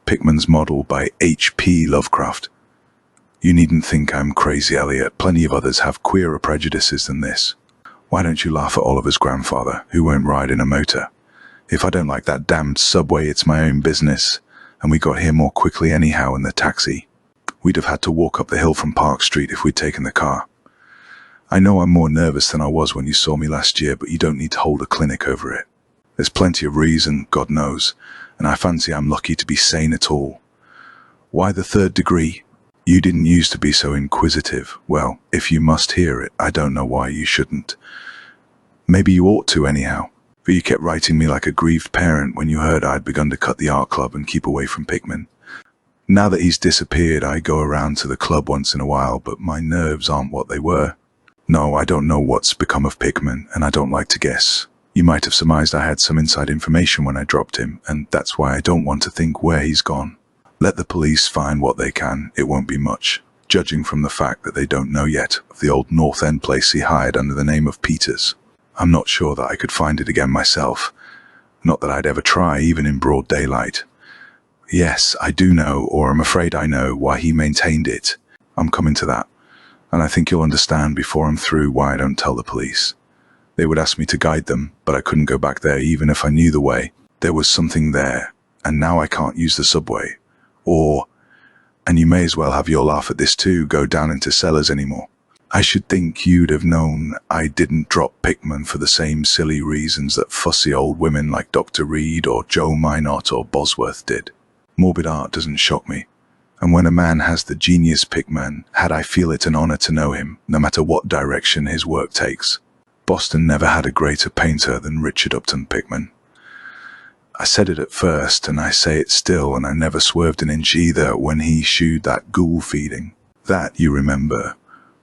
Pickman's Model by H.P. Lovecraft. You needn't think I'm crazy, Elliot. Plenty of others have queerer prejudices than this. Why don't you laugh at Oliver's grandfather, who won't ride in a motor? If I don't like that damned subway, it's my own business. And we got here more quickly anyhow in the taxi. We'd have had to walk up the hill from Park Street if we'd taken the car. I know I'm more nervous than I was when you saw me last year, but you don't need to hold a clinic over it. There's plenty of reason, God knows, and I fancy I'm lucky to be sane at all. Why the third degree? You didn't used to be so inquisitive. Well, if you must hear it, I don't know why you shouldn't. Maybe you ought to anyhow, for you kept writing me like a grieved parent when you heard I'd begun to cut the art club and keep away from Pickman. Now that he's disappeared, I go around to the club once in a while, but my nerves aren't what they were. No, I don't know what's become of Pickman, and I don't like to guess. You might have surmised I had some inside information when I dropped him, and that's why I don't want to think where he's gone. Let the police find what they can. It won't be much, judging from the fact that they don't know yet of the old North End place he hired under the name of Peters. I'm not sure that I could find it again myself. Not that I'd ever try, even in broad daylight. Yes, I do know, or I'm afraid I know, why he maintained it. I'm coming to that, and I think you'll understand before I'm through why I don't tell the police. They would ask me to guide them, but I couldn't go back there even if I knew the way. There was something there, and now I can't use the subway. And you may as well have your laugh at this too, go down into cellars anymore. I should think you'd have known I didn't drop Pickman for the same silly reasons that fussy old women like Dr. Reed or Joe Minot or Bosworth did. Morbid art doesn't shock me, and when a man has the genius Pickman had, I feel it an honor to know him, no matter what direction his work takes. Boston never had a greater painter than Richard Upton Pickman. I said it at first, and I say it still, and I never swerved an inch either when he shooed that ghoul feeding. That, you remember,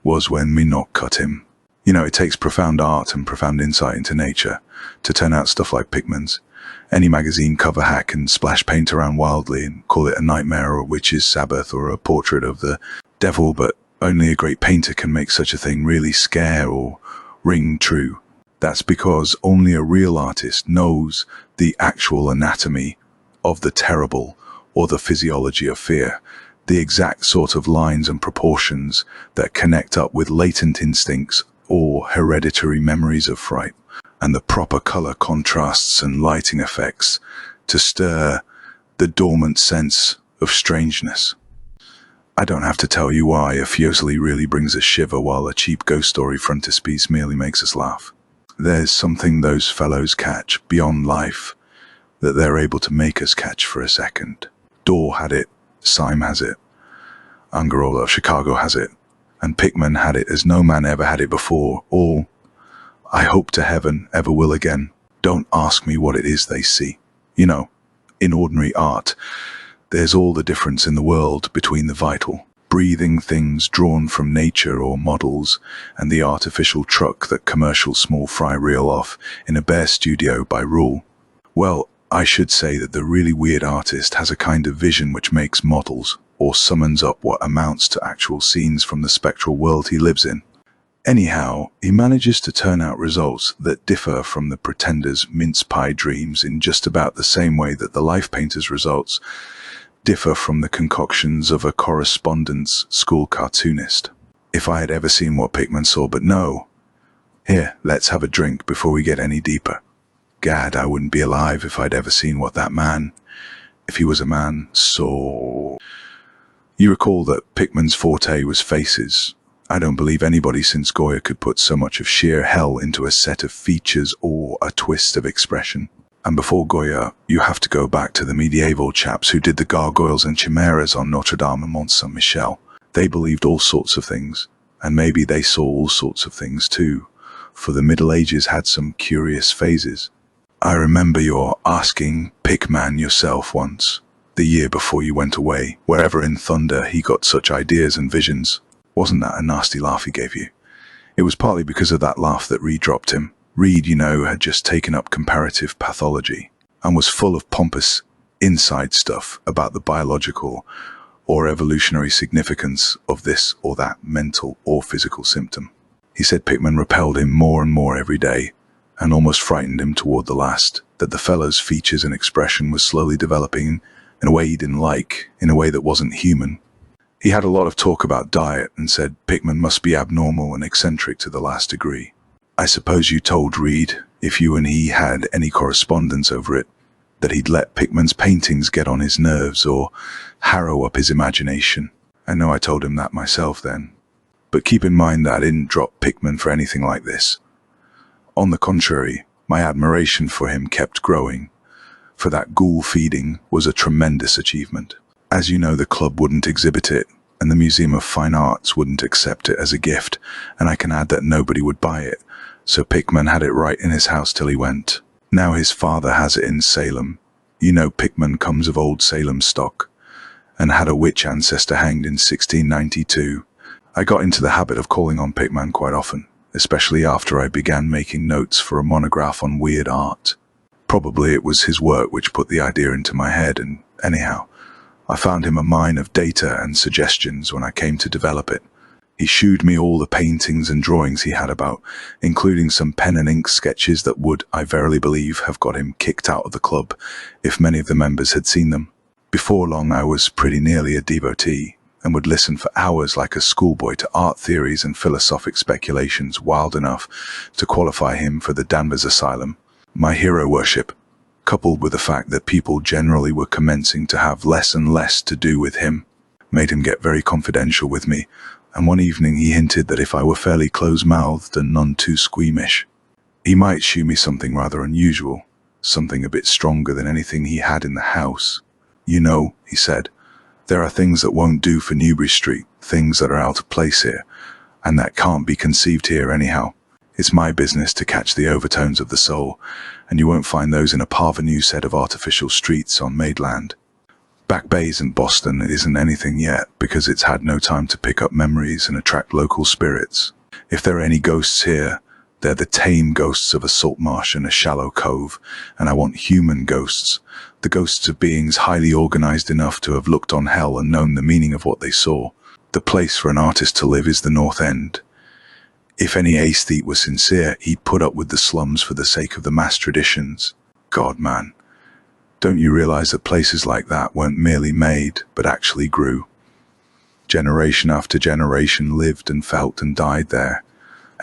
was when Minot cut him. You know, it takes profound art and profound insight into nature to turn out stuff like Pickman's. Any magazine cover hack can splash paint around wildly and call it a nightmare or a witch's sabbath or a portrait of the devil, but only a great painter can make such a thing really scare or ring true. That's because only a real artist knows the actual anatomy of the terrible or the physiology of fear, the exact sort of lines and proportions that connect up with latent instincts or hereditary memories of fright, and the proper color contrasts and lighting effects to stir the dormant sense of strangeness. I don't have to tell you why a Fuseli really brings a shiver while a cheap ghost story frontispiece merely makes us laugh. There's something those fellows catch beyond life that they're able to make us catch for a second. Dorr had it, Syme has it, Angarola of Chicago has it, and Pickman had it as no man ever had it before, or, I hope to heaven, ever will again. Don't ask me what it is they see. You know, in ordinary art, there's all the difference in the world between the vital, breathing things drawn from nature or models and the artificial truck that commercial small fry reel off in a bare studio by rule. Well, I should say that the really weird artist has a kind of vision which makes models or summons up what amounts to actual scenes from the spectral world he lives in. Anyhow, he manages to turn out results that differ from the pretender's mince pie dreams in just about the same way that the life painter's results differ from the concoctions of a correspondence school cartoonist. If I had ever seen what Pickman saw, but no. Here, let's have a drink before we get any deeper. Gad, I wouldn't be alive if I'd ever seen what that man, if he was a man, saw. You recall that Pickman's forte was faces. I don't believe anybody since Goya could put so much of sheer hell into a set of features or a twist of expression. And before Goya, you have to go back to the medieval chaps who did the gargoyles and chimeras on Notre Dame and Mont Saint-Michel. They believed all sorts of things, and maybe they saw all sorts of things too, for the Middle Ages had some curious phases. I remember your asking Pickman yourself once, the year before you went away, wherever in thunder he got such ideas and visions. Wasn't that a nasty laugh he gave you? It was partly because of that laugh that Reed dropped him. Reed, you know, had just taken up comparative pathology and was full of pompous inside stuff about the biological or evolutionary significance of this or that mental or physical symptom. He said Pickman repelled him more and more every day and almost frightened him toward the last, that the fellow's features and expression was slowly developing in a way he didn't like, in a way that wasn't human. He had a lot of talk about diet and said Pickman must be abnormal and eccentric to the last degree. I suppose you told Reed, if you and he had any correspondence over it, that he'd let Pickman's paintings get on his nerves or harrow up his imagination. I know I told him that myself then. But keep in mind that I didn't drop Pickman for anything like this. On the contrary, my admiration for him kept growing, for that ghoul feeding was a tremendous achievement. As you know, the club wouldn't exhibit it, and the Museum of Fine Arts wouldn't accept it as a gift, and I can add that nobody would buy it, so Pickman had it right in his house till he went. Now his father has it in Salem. You know Pickman comes of old Salem stock, and had a witch ancestor hanged in 1692. I got into the habit of calling on Pickman quite often, especially after I began making notes for a monograph on weird art. Probably it was his work which put the idea into my head, and anyhow, I found him a mine of data and suggestions when I came to develop it. He shewed me all the paintings and drawings he had about, including some pen and ink sketches that would, I verily believe, have got him kicked out of the club if many of the members had seen them. Before long I was pretty nearly a devotee, and would listen for hours like a schoolboy to art theories and philosophic speculations wild enough to qualify him for the Danvers Asylum. My hero worship, coupled with the fact that people generally were commencing to have less and less to do with him, made him get very confidential with me, and one evening he hinted that if I were fairly close-mouthed and none too squeamish, he might shew me something rather unusual, something a bit stronger than anything he had in the house. You know, he said, there are things that won't do for Newbury Street, things that are out of place here, and that can't be conceived here anyhow. It's my business to catch the overtones of the soul, and you won't find those in a parvenu set of artificial streets on Maidland. Back Bay isn't Boston, it isn't anything yet, because it's had no time to pick up memories and attract local spirits. If there are any ghosts here, they're the tame ghosts of a salt marsh and a shallow cove, and I want human ghosts, the ghosts of beings highly organized enough to have looked on hell and known the meaning of what they saw. The place for an artist to live is the North End. If any aesthete was sincere, he'd put up with the slums for the sake of the mass traditions. God, man, don't you realize that places like that weren't merely made, but actually grew? Generation after generation lived and felt and died there,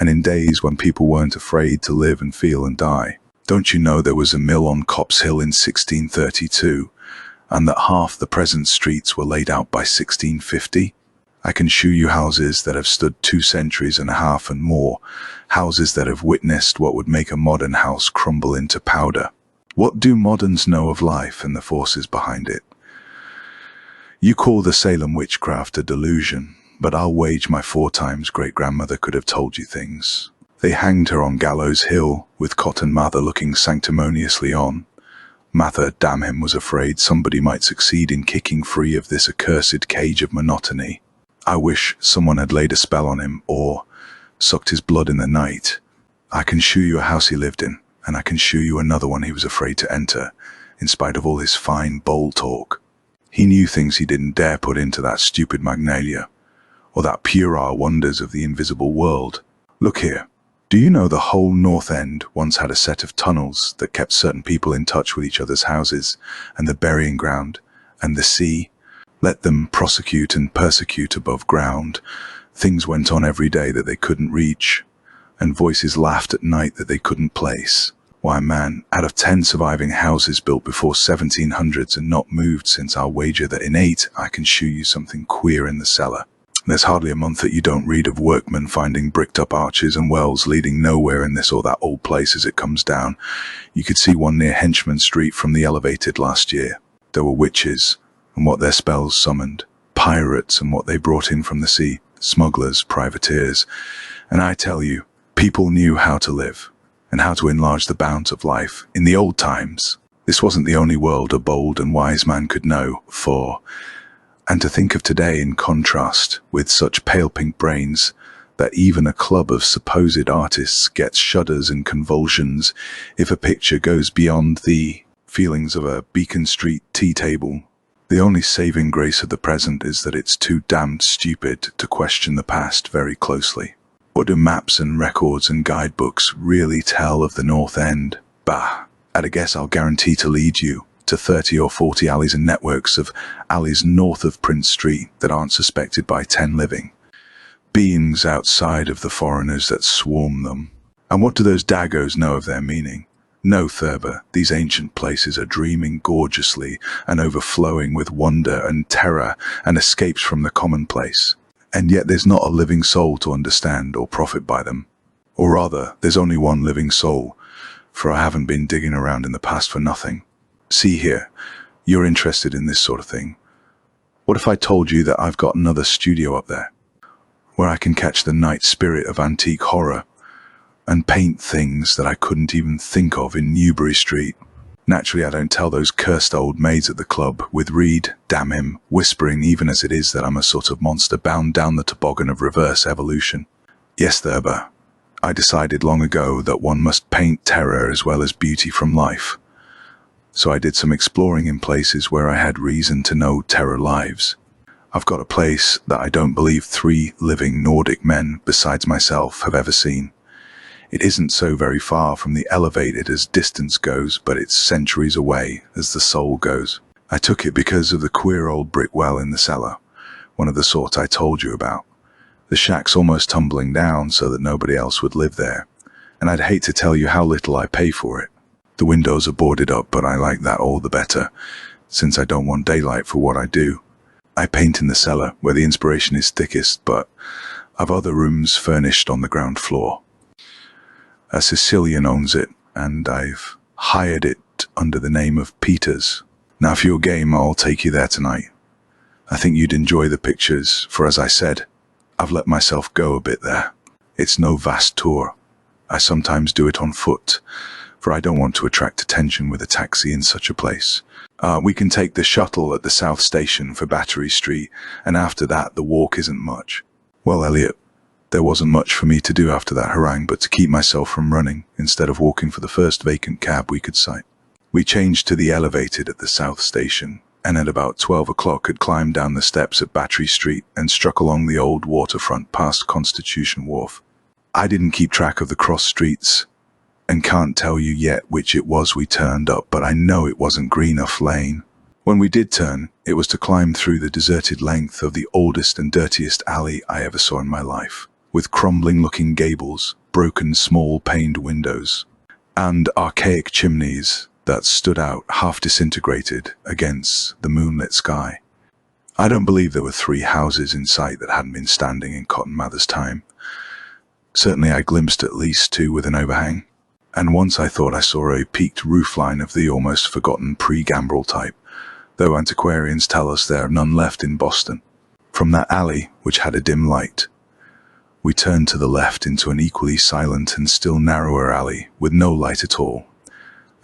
and in days when people weren't afraid to live and feel and die. Don't you know there was a mill on Copp's Hill in 1632, and that half the present streets were laid out by 1650? I can shew you houses that have stood 2 centuries and a half and more, houses that have witnessed what would make a modern house crumble into powder. What do moderns know of life and the forces behind it? You call the Salem witchcraft a delusion, but I'll wage my 4 times great-grandmother could have told you things. They hanged her on Gallows Hill, with Cotton Mather looking sanctimoniously on. Mather, damn him, was afraid somebody might succeed in kicking free of this accursed cage of monotony. I wish someone had laid a spell on him, or sucked his blood in the night. I can shew you a house he lived in, and I can shew you another one he was afraid to enter, in spite of all his fine, bold talk. He knew things he didn't dare put into that stupid Magnalia, or that puerile wonders of the invisible world. Look here. Do you know the whole North End once had a set of tunnels that kept certain people in touch with each other's houses, and the burying ground, and the sea? Let them prosecute and persecute above ground. Things went on every day that they couldn't reach, and voices laughed at night that they couldn't place. Why, man, out of 10 surviving houses built before 1700s and not moved since, I'll wager that in 8 I can shew you something queer in the cellar. There's hardly a month that you don't read of workmen finding bricked-up arches and wells leading nowhere in this or that old place as it comes down. You could see one near Henchman Street from the elevated last year. There were witches, and what their spells summoned, pirates and what they brought in from the sea, smugglers, privateers. And I tell you, people knew how to live, and how to enlarge the bounds of life in the old times. This wasn't the only world a bold and wise man could know, and to think of today in contrast, with such pale pink brains, that even a club of supposed artists gets shudders and convulsions if a picture goes beyond the feelings of a Beacon Street tea table. The only saving grace of the present is that it's too damned stupid to question the past very closely. What do maps and records and guidebooks really tell of the North End? Bah, at a guess I'll guarantee to lead you, to 30 or 40 alleys and networks of alleys north of Prince Street that aren't suspected by 10 living beings outside of the foreigners that swarm them. And what do those daggos know of their meaning? No, Thurber, these ancient places are dreaming gorgeously and overflowing with wonder and terror and escapes from the commonplace. And yet there's not a living soul to understand or profit by them. Or rather, there's only one living soul, for I haven't been digging around in the past for nothing. See here, you're interested in this sort of thing. What if I told you that I've got another studio up there, where I can catch the night spirit of antique horror and paint things that I couldn't even think of in Newbury Street? Naturally, I don't tell those cursed old maids at the club, with Reed, damn him, whispering even as it is that I'm a sort of monster bound down the toboggan of reverse evolution. Yes, Thurber, I decided long ago that one must paint terror as well as beauty from life. So I did some exploring in places where I had reason to know terror lives. I've got a place that I don't believe 3 living Nordic men besides myself have ever seen. It isn't so very far from the elevated as distance goes, but it's centuries away as the soul goes. I took it because of the queer old brick well in the cellar, one of the sort I told you about. The shack's almost tumbling down so that nobody else would live there, and I'd hate to tell you how little I pay for it. The windows are boarded up, but I like that all the better, since I don't want daylight for what I do. I paint in the cellar, where the inspiration is thickest, but I've other rooms furnished on the ground floor. A Sicilian owns it, and I've hired it under the name of Peter's. Now, if you're game, I'll take you there tonight. I think you'd enjoy the pictures, for as I said, I've let myself go a bit there. It's no vast tour. I sometimes do it on foot, for I don't want to attract attention with a taxi in such a place. We can take the shuttle at the South Station for Battery Street, and after that the walk isn't much. Well, Elliot, there wasn't much for me to do after that harangue but to keep myself from running, instead of walking for the first vacant cab we could sight. We changed to the elevated at the South Station, and at about 12 o'clock had climbed down the steps at Battery Street and struck along the old waterfront past Constitution Wharf. I didn't keep track of the cross streets, and can't tell you yet which it was we turned up, but I know it wasn't Greenough Lane. When we did turn, it was to climb through the deserted length of the oldest and dirtiest alley I ever saw in my life, with crumbling-looking gables, broken small-paned windows, and archaic chimneys that stood out half-disintegrated against the moonlit sky. I don't believe there were 3 houses in sight that hadn't been standing in Cotton Mather's time. Certainly I glimpsed at least 2 with an overhang, and once I thought I saw a peaked roofline of the almost forgotten pre-gambrel type, though antiquarians tell us there are none left in Boston. From that alley, which had a dim light, we turned to the left into an equally silent and still narrower alley with no light at all,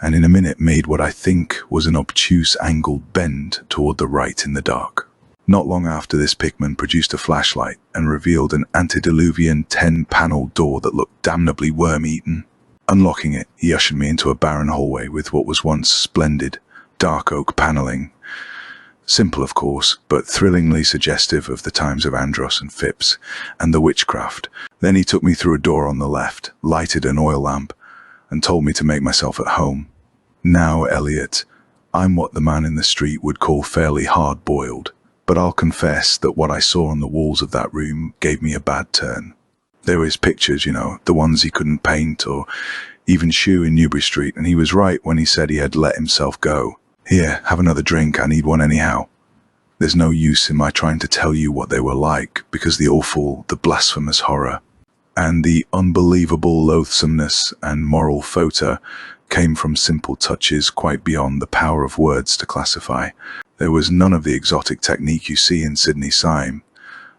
and in a minute made what I think was an obtuse angled bend toward the right in the dark. Not long after this, Pickman produced a flashlight and revealed an antediluvian 10-paneled door that looked damnably worm-eaten. Unlocking it, he ushered me into a barren hallway with what was once splendid, dark oak paneling. Simple, of course, but thrillingly suggestive of the times of Andros and Phipps and the witchcraft. Then he took me through a door on the left, lighted an oil lamp, and told me to make myself at home. Now, Elliot, I'm what the man in the street would call fairly hard-boiled, but I'll confess that what I saw on the walls of that room gave me a bad turn. There were his pictures, you know, the ones he couldn't paint or even shoe in Newbury Street, and he was right when he said he had let himself go. Here, have another drink, I need one anyhow. There's no use in my trying to tell you what they were like, because the awful, the blasphemous horror, and the unbelievable loathsomeness and moral photo came from simple touches quite beyond the power of words to classify. There was none of the exotic technique you see in Sydney Sime,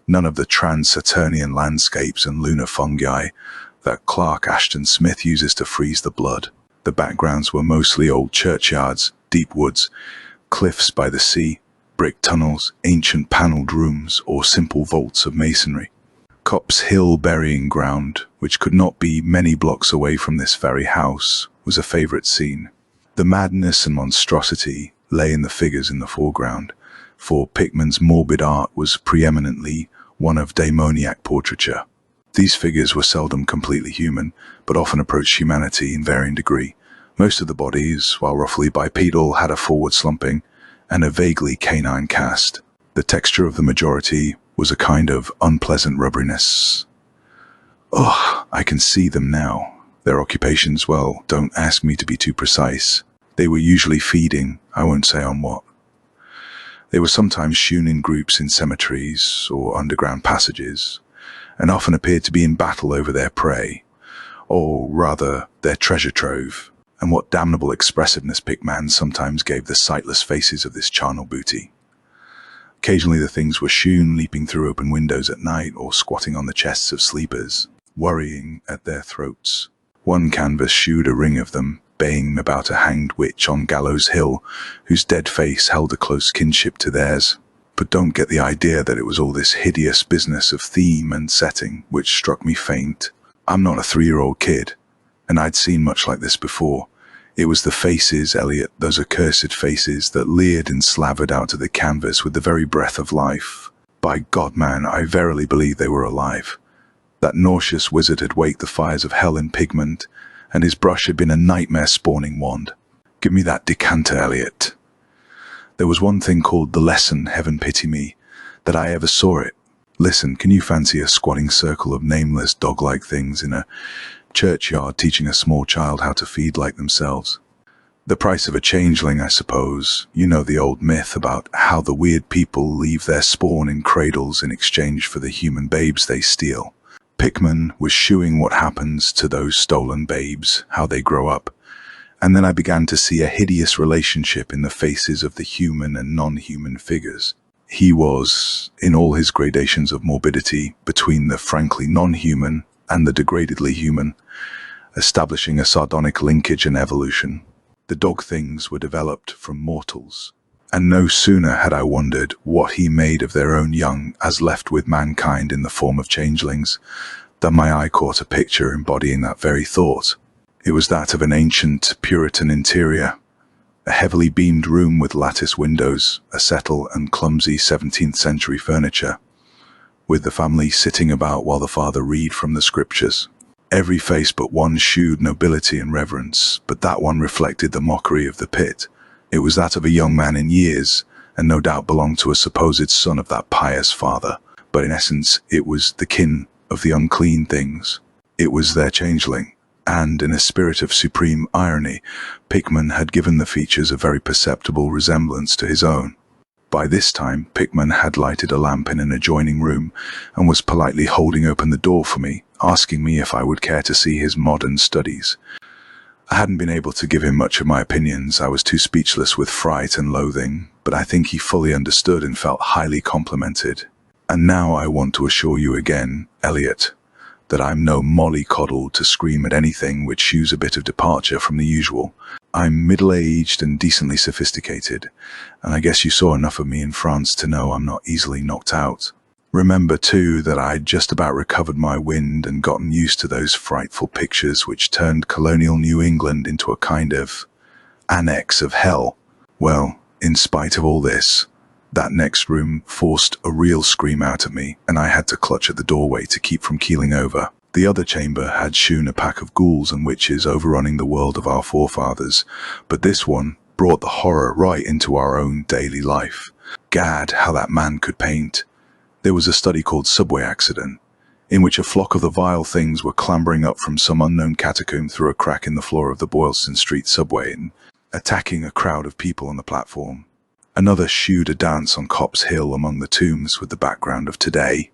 none of the trans-Saturnian landscapes and lunar fungi that Clark Ashton Smith uses to freeze the blood. The backgrounds were mostly old churchyards, deep woods, cliffs by the sea, brick tunnels, ancient panelled rooms, or simple vaults of masonry. Copp's Hill burying ground, which could not be many blocks away from this very house, was a favourite scene. The madness and monstrosity lay in the figures in the foreground, for Pickman's morbid art was preeminently one of demoniac portraiture. These figures were seldom completely human, but often approached humanity in varying degree, Most of the bodies, while roughly bipedal, had a forward slumping and a vaguely canine cast. The texture of the majority was a kind of unpleasant rubberiness. Ugh, I can see them now. Their occupations, well, don't ask me to be too precise. They were usually feeding, I won't say on what. They were sometimes shewn in groups in cemeteries or underground passages, and often appeared to be in battle over their prey, or rather, their treasure trove. And what damnable expressiveness Pickmans sometimes gave the sightless faces of this charnel booty. Occasionally the things were shewn leaping through open windows at night or squatting on the chests of sleepers, worrying at their throats. One canvas shewed a ring of them, baying about a hanged witch on Gallows Hill, whose dead face held a close kinship to theirs. But don't get the idea that it was all this hideous business of theme and setting which struck me faint. I'm not a 3-year-old kid, and I'd seen much like this before. It was the faces, Elliot, those accursed faces that leered and slavered out of the canvas with the very breath of life. By God, man, I verily believe they were alive. That nauseous wizard had waked the fires of hell in Pickman, and his brush had been a nightmare-spawning wand. Give me that decanter, Elliot. There was one thing called the lesson, heaven pity me, that I ever saw it. Listen, can you fancy a squatting circle of nameless dog-like things in a churchyard teaching a small child how to feed like themselves? The price of a changeling, I suppose. You know the old myth about how the weird people leave their spawn in cradles in exchange for the human babes they steal. Pickman was shewing what happens to those stolen babes, how they grow up. And then I began to see a hideous relationship in the faces of the human and non-human figures. He was, in all his gradations of morbidity, between the frankly non-human and the degradedly human, establishing a sardonic linkage and evolution. The dog things were developed from mortals, and no sooner had I wondered what he made of their own young as left with mankind in the form of changelings, than my eye caught a picture embodying that very thought. It was that of an ancient Puritan interior, a heavily beamed room with lattice windows, a settle and clumsy 17th century furniture, with the family sitting about while the father read from the scriptures. Every face but one shewed nobility and reverence, but that one reflected the mockery of the pit. It was that of a young man in years, and no doubt belonged to a supposed son of that pious father, but in essence it was the kin of the unclean things. It was their changeling, and in a spirit of supreme irony, Pickman had given the features a very perceptible resemblance to his own. By this time, Pickman had lighted a lamp in an adjoining room, and was politely holding open the door for me, asking me if I would care to see his modern studies. I hadn't been able to give him much of my opinions. I was too speechless with fright and loathing, but I think he fully understood and felt highly complimented. And now I want to assure you again, Elliot, that I'm no mollycoddle to scream at anything which shews a bit of departure from the usual. I'm middle-aged and decently sophisticated, and I guess you saw enough of me in France to know I'm not easily knocked out. Remember, too, that I'd just about recovered my wind and gotten used to those frightful pictures which turned colonial New England into a kind of annex of hell. Well, in spite of all this, that next room forced a real scream out of me, and I had to clutch at the doorway to keep from keeling over. The other chamber had shewn a pack of ghouls and witches overrunning the world of our forefathers, but this one brought the horror right into our own daily life. Gad, how that man could paint! There was a study called Subway Accident, in which a flock of the vile things were clambering up from some unknown catacomb through a crack in the floor of the Boylston Street subway and attacking a crowd of people on the platform. Another shewed a dance on Copp's Hill among the tombs with the background of today.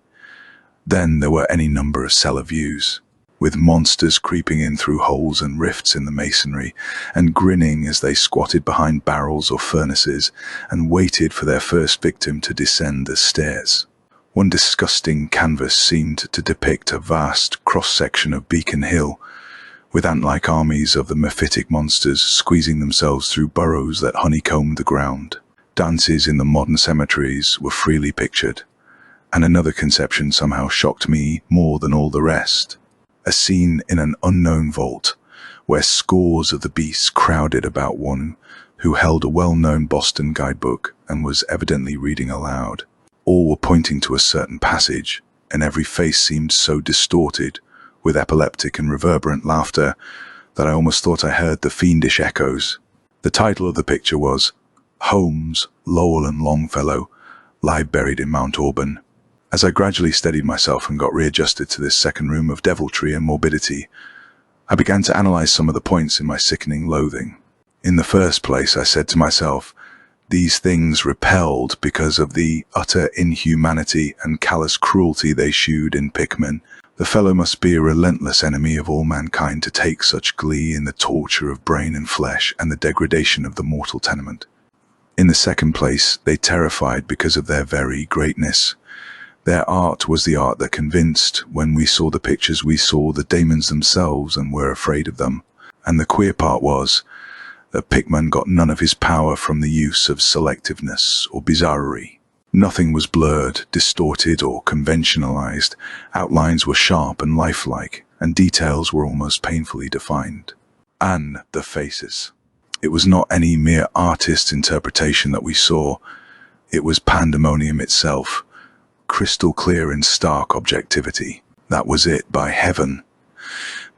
Then there were any number of cellar views, with monsters creeping in through holes and rifts in the masonry, and grinning as they squatted behind barrels or furnaces and waited for their first victim to descend the stairs. One disgusting canvas seemed to depict a vast cross-section of Beacon Hill, with ant-like armies of the mephitic monsters squeezing themselves through burrows that honeycombed the ground. Dances in the modern cemeteries were freely pictured, and another conception somehow shocked me more than all the rest. A scene in an unknown vault, where scores of the beasts crowded about one who held a well-known Boston guidebook and was evidently reading aloud. All were pointing to a certain passage, and every face seemed so distorted, with epileptic and reverberant laughter, that I almost thought I heard the fiendish echoes. The title of the picture was Holmes, Lowell and Longfellow Lie Buried in Mount Auburn. As I gradually steadied myself and got readjusted to this second room of deviltry and morbidity, I began to analyze some of the points in my sickening loathing. In the first place, I said to myself, these things repelled because of the utter inhumanity and callous cruelty they shewed in Pickman. The fellow must be a relentless enemy of all mankind to take such glee in the torture of brain and flesh and the degradation of the mortal tenement. In the second place, they terrified because of their very greatness. Their art was the art that convinced. When we saw the pictures, we saw the demons themselves and were afraid of them. And the queer part was that Pickman got none of his power from the use of selectiveness or bizarrerie. Nothing was blurred, distorted, or conventionalized. Outlines were sharp and lifelike, and details were almost painfully defined. And the faces. It was not any mere artist's interpretation that we saw. It was pandemonium itself, crystal clear in stark objectivity. That was it, by heaven.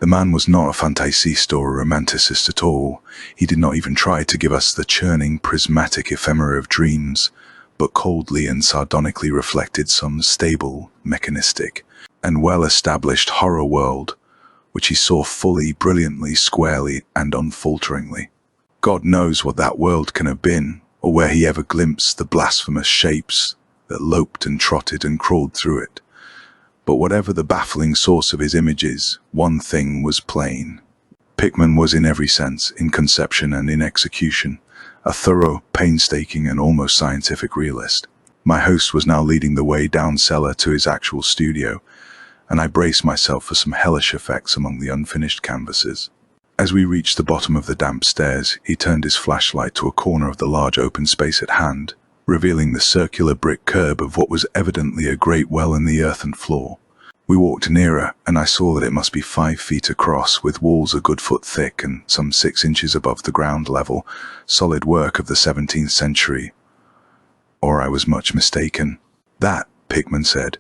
The man was not a fantaisiste or a romanticist at all. He did not even try to give us the churning, prismatic ephemera of dreams, but coldly and sardonically reflected some stable, mechanistic, and well-established horror world, which he saw fully, brilliantly, squarely, and unfalteringly. God knows what that world can have been, or where he ever glimpsed the blasphemous shapes that loped and trotted and crawled through it. But whatever the baffling source of his images, one thing was plain. Pickman was in every sense, in conception and in execution, a thorough, painstaking and almost scientific realist. My host was now leading the way down cellar to his actual studio, and I braced myself for some hellish effects among the unfinished canvases. As we reached the bottom of the damp stairs, he turned his flashlight to a corner of the large open space at hand, revealing the circular brick curb of what was evidently a great well in the earthen floor. We walked nearer, and I saw that it must be 5 feet across, with walls a good foot thick and some 6 inches above the ground level, solid work of the 17th century. Or I was much mistaken. That, Pickman said,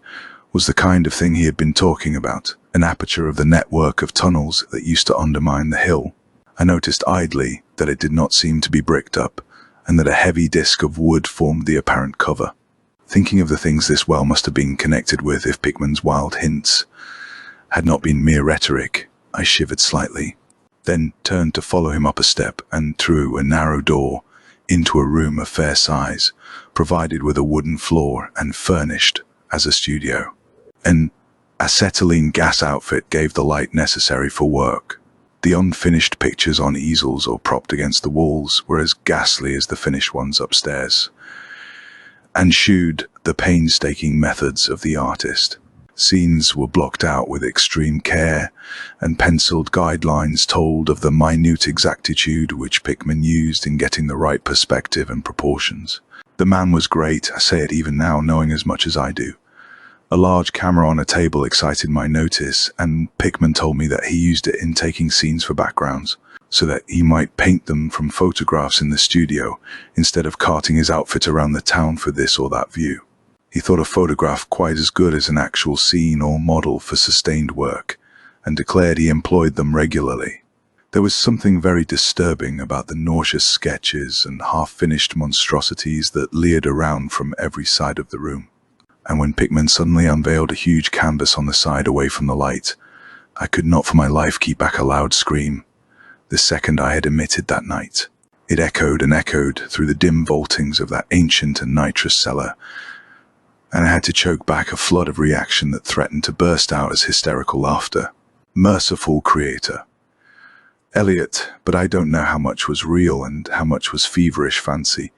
was the kind of thing he had been talking about, an aperture of the network of tunnels that used to undermine the hill. I noticed idly that it did not seem to be bricked up, and that a heavy disc of wood formed the apparent cover. Thinking of the things this well must have been connected with if Pickman's wild hints had not been mere rhetoric, I shivered slightly, then turned to follow him up a step and through a narrow door into a room of fair size, provided with a wooden floor and furnished as a studio. An acetylene gas outfit gave the light necessary for work. The unfinished pictures on easels or propped against the walls were as ghastly as the finished ones upstairs, and shewed the painstaking methods of the artist. Scenes were blocked out with extreme care, and penciled guidelines told of the minute exactitude which Pickman used in getting the right perspective and proportions. The man was great, I say it even now, knowing as much as I do. A large camera on a table excited my notice, and Pickman told me that he used it in taking scenes for backgrounds, so that he might paint them from photographs in the studio, instead of carting his outfit around the town for this or that view. He thought a photograph quite as good as an actual scene or model for sustained work, and declared he employed them regularly. There was something very disturbing about the nauseous sketches and half-finished monstrosities that leered around from every side of the room. And when Pickman suddenly unveiled a huge canvas on the side away from the light, I could not for my life keep back a loud scream. The second I had emitted that night, it echoed and echoed through the dim vaultings of that ancient and nitrous cellar, and I had to choke back a flood of reaction that threatened to burst out as hysterical laughter. Merciful Creator. Eliot, but I don't know how much was real and how much was feverish fancy.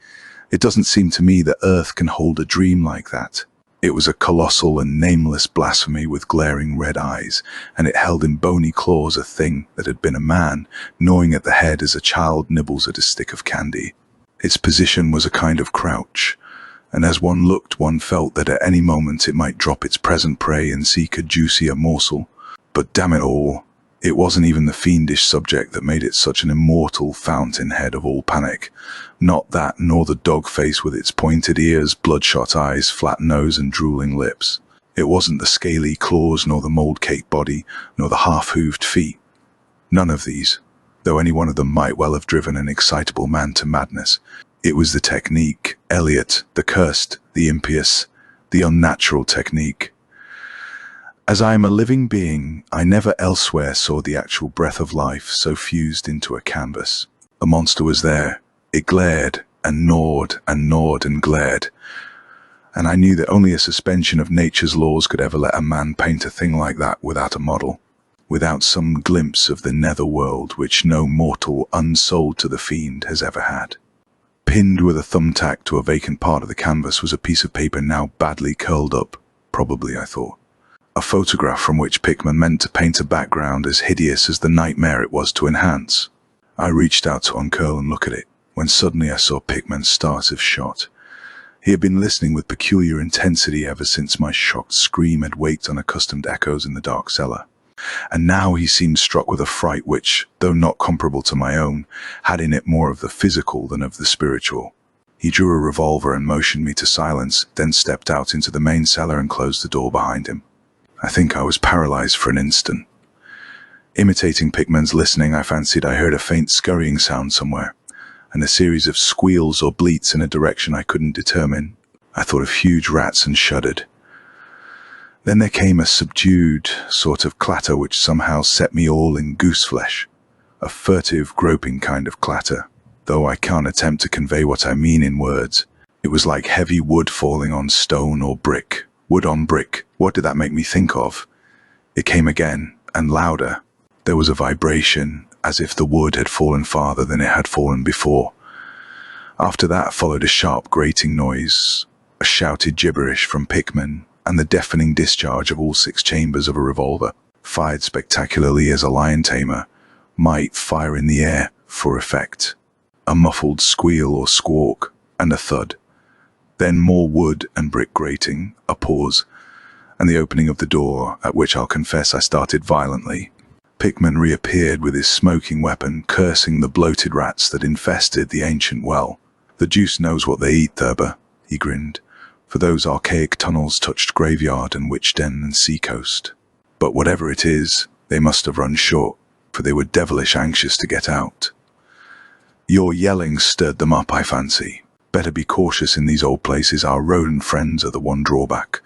It doesn't seem to me that Earth can hold a dream like that. It was a colossal and nameless blasphemy with glaring red eyes, and it held in bony claws a thing that had been a man, gnawing at the head as a child nibbles at a stick of candy. Its position was a kind of crouch, and as one looked, one felt that at any moment it might drop its present prey and seek a juicier morsel. But damn it all, it wasn't even the fiendish subject that made it such an immortal fountainhead of all panic. Not that, nor the dog face with its pointed ears, bloodshot eyes, flat nose and drooling lips. It wasn't the scaly claws, nor the mold-caked body, nor the half-hooved feet. None of these. though any one of them might well have driven an excitable man to madness. It was the technique, Eliot, the cursed, the impious, the unnatural technique. As I am a living being, I never elsewhere saw the actual breath of life so fused into a canvas. The monster was there. It glared and gnawed and gnawed and glared. And I knew that only a suspension of nature's laws could ever let a man paint a thing like that without a model, without some glimpse of the netherworld which no mortal unsold to the fiend has ever had. Pinned with a thumbtack to a vacant part of the canvas was a piece of paper now badly curled up, probably, I thought. A photograph from which Pickman meant to paint a background as hideous as the nightmare it was to enhance. I reached out to uncurl and look at it, when suddenly I saw Pickman's start of shot. He had been listening with peculiar intensity ever since my shocked scream had waked unaccustomed echoes in the dark cellar. And now he seemed struck with a fright which, though not comparable to my own, had in it more of the physical than of the spiritual. He drew a revolver and motioned me to silence, then stepped out into the main cellar and closed the door behind him. I think I was paralyzed for an instant. Imitating Pickman's listening, I fancied I heard a faint scurrying sound somewhere, and a series of squeals or bleats in a direction I couldn't determine. I thought of huge rats and shuddered. Then there came a subdued sort of clatter which somehow set me all in gooseflesh, a furtive, groping kind of clatter, though I can't attempt to convey what I mean in words. It was like heavy wood falling on stone or brick. Wood on brick. What did that make me think of? It came again, and louder. There was a vibration, as if the wood had fallen farther than it had fallen before. After that followed a sharp grating noise, a shouted gibberish from Pickman, and the deafening discharge of all 6 chambers of a revolver, fired spectacularly as a lion tamer might fire in the air for effect. A muffled squeal or squawk, and a thud. Then more wood and brick grating, a pause, and the opening of the door, at which I'll confess I started violently. Pickman reappeared with his smoking weapon, cursing the bloated rats that infested the ancient well. "The deuce knows what they eat, Thurber," he grinned, for those archaic tunnels touched graveyard and witch den and seacoast. "But whatever it is, they must have run short, for they were devilish anxious to get out. Your yelling stirred them up, I fancy. Better be cautious in these old places. Our rodent friends are the one drawback,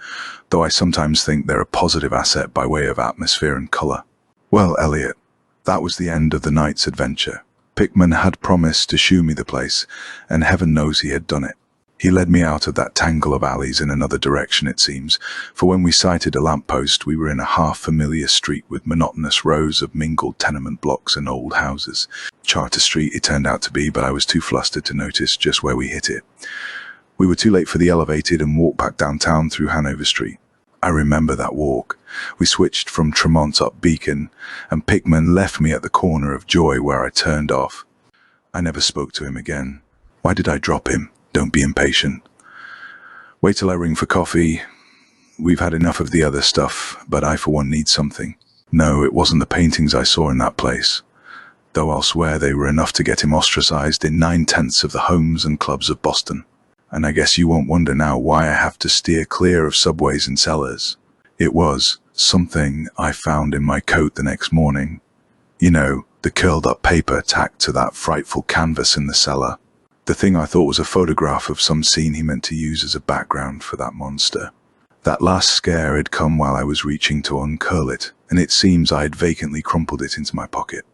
though I sometimes think they're a positive asset by way of atmosphere and colour." Well, Eliot, that was the end of the night's adventure. Pickman had promised to shew me the place, and heaven knows he had done it. He led me out of that tangle of alleys in another direction, it seems, for when we sighted a lamppost we were in a half-familiar street with monotonous rows of mingled tenement blocks and old houses. Charter Street it turned out to be, but I was too flustered to notice just where we hit it. We were too late for the elevated and walked back downtown through Hanover Street. I remember that walk. We switched from Tremont up Beacon, and Pickman left me at the corner of Joy where I turned off. I never spoke to him again. Why did I drop him? Don't be impatient. Wait till I ring for coffee. We've had enough of the other stuff, but I for one need something. No, it wasn't the paintings I saw in that place, though I'll swear they were enough to get him ostracized in 9/10 of the homes and clubs of Boston. And I guess you won't wonder now why I have to steer clear of subways and cellars. It was something I found in my coat the next morning. You know, the curled up paper tacked to that frightful canvas in the cellar. The thing I thought was a photograph of some scene he meant to use as a background for that monster. That last scare had come while I was reaching to uncurl it, and it seems I had vacantly crumpled it into my pocket.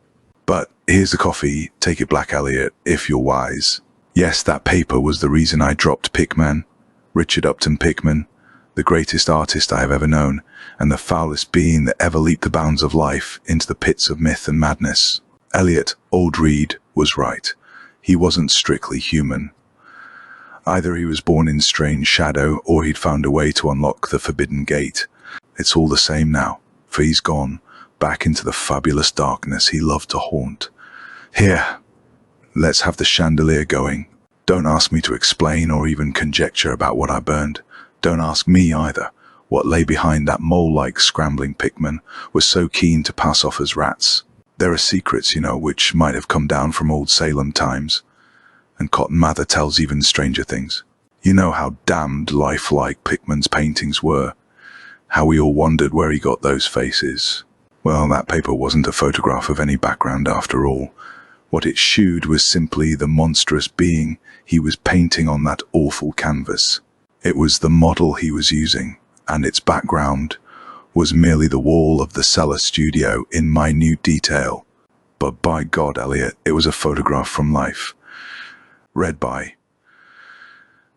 But here's the coffee, take it black, Eliot, if you're wise. Yes, that paper was the reason I dropped Pickman, Richard Upton Pickman, the greatest artist I have ever known, and the foulest being that ever leaped the bounds of life into the pits of myth and madness. Eliot, old Reed, was right. He wasn't strictly human. Either he was born in strange shadow, or he'd found a way to unlock the forbidden gate. It's all the same now, for he's gone, back into the fabulous darkness he loved to haunt. Here, let's have the chandelier going. Don't ask me to explain or even conjecture about what I burned. Don't ask me either. What lay behind that mole-like scrambling Pickman was so keen to pass off as rats. There are secrets, you know, which might have come down from old Salem times. And Cotton Mather tells even stranger things. You know how damned lifelike Pickman's paintings were. How we all wondered where he got those faces. Well, that paper wasn't a photograph of any background after all. What it shewed was simply the monstrous being he was painting on that awful canvas. It was the model he was using, and its background was merely the wall of the cellar studio in minute detail. But by God, Elliot, it was a photograph from life. Read by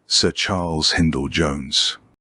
Sir Charles Hindle Jones.